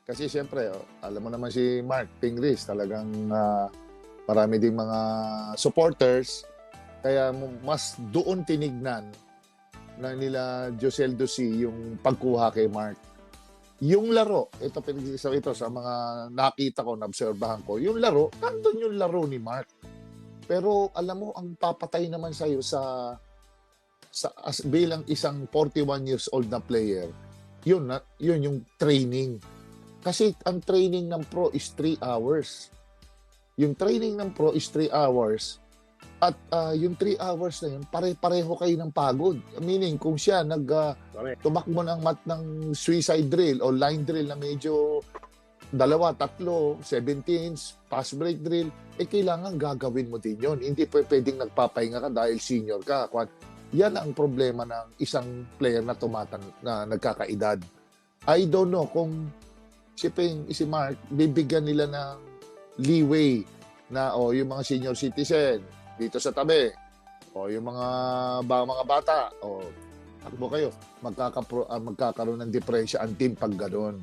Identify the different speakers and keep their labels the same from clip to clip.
Speaker 1: Kasi siyempre, alam mo naman si Mark Pingris, talagang marami ding mga supporters. Kaya mas doon tinignan na nila Joseldo C yung pagkuha kay Mark. Yung laro, ito pinag-isaw ito sa mga nakita ko, naobserbahan ko, yung laro, nandun yung laro ni Mark. Pero alam mo, ang papatay naman sa'yo bilang isang 41 years old na player, yun yung training. Kasi ang training ng pro is 3 hours. Yung training ng pro is 3 hours. At yung 3 hours na yun, pare-pareho kayo ng pagod. Meaning, kung siya tumakbo ng ng suicide drill o line drill na medyo 2, 3, 17s, pass break drill, kailangan gagawin mo din yun. Hindi pwedeng nagpapahinga ka dahil senior ka. Yan ang problema ng isang player na na nagkakaedad. I don't know kung si Mark, bibigyan nila ng leeway na yung mga senior citizen, dito sa tabi, yung mga bata, takbo kayo, magkakaroon ng diferensya ang team pag gano'n.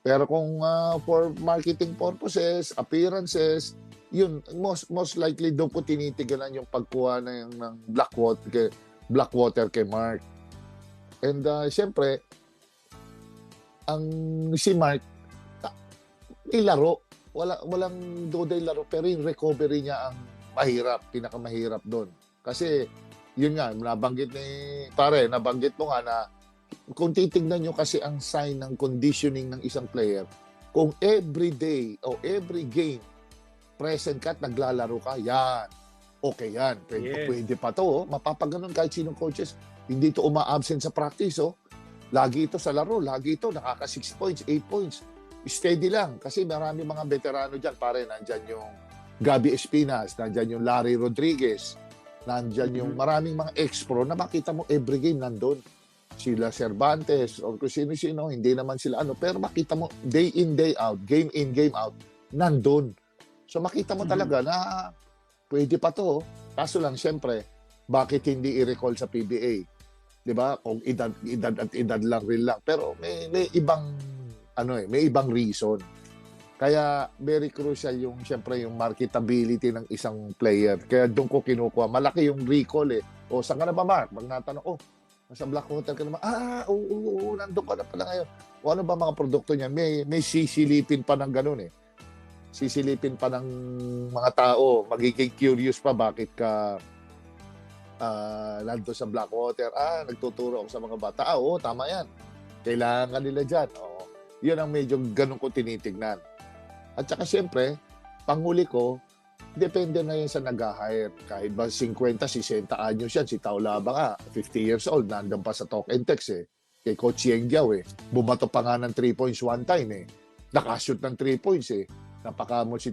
Speaker 1: Pero kung for marketing purposes, appearances, yun, most likely doon ko tinitiganan yung pagkuha ng Blackwater kay Mark. And siyempre, si Mark, ilaro, walang doday laro, pero yung recovery niya ang pinakamahirap doon. Kasi, yun nga, nabanggit mo nga na kung titignan nyo kasi ang sign ng conditioning ng isang player, kung every day o every game, present ka at naglalaro ka, yan. Okay yan. Pwede pa to. Mapapaganon kahit sinong coaches. Hindi to uma-absent sa practice. Lagi ito sa laro. Lagi ito. Nakaka 6 points, 8 points. Steady lang. Kasi marami mga veterano dyan. Pare, nandyan yung Gabi Espinas, nandyan yung Larry Rodriguez, nandyan yung maraming mga ex-pro na makita mo every game nandun. Sila Cervantes o kung sino-sino, hindi naman sila pero makita mo day in, day out, game in, game out, nandun. So makita mo talaga na pwede pa to. Kaso lang, siyempre, bakit hindi i-recall sa PBA? Diba? Kung edad at edad lang rin lang. Pero may ibang, may ibang reason. Kaya very crucial siyempre yung marketability ng isang player. Kaya doon ko kinukuha. Malaki yung recall saan ka na ba, Mark? Pag natanong, nasa Blackwater ka naman. Oo, nandun ka na pala ngayon. O ano ba mga produkto niya? May sisilipin pa ng ganun Sisilipin pa ng mga tao. Magiging curious pa bakit ka nandun sa Blackwater. Nagtuturo ako sa mga bata. Oo, tama yan. Kailangan nila dyan. Yun ang medyo ganun ko tinitignan. At saka siyempre, panghuli ko, depende na yan sa nag-hire. Kahit ba 50, 60 anyos yan, si Taulaba nga, 50 years old, nandun pa sa talk and text Kay Coach Yengyao bumato pa nga ng 3 points one time Nakashoot ng 3 points Napakamo si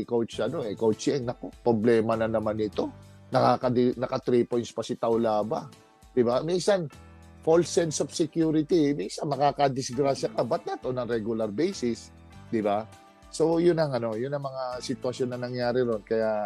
Speaker 1: Coach Coach Yeng, naku, problema na naman ito. Naka 3 points pa si Taulaba. Diba? Minsan, false sense of security. Minsan, makakadisgrasya ka. But not on a regular basis. Diba? So, yun ang mga sitwasyon na nangyari ron. Kaya,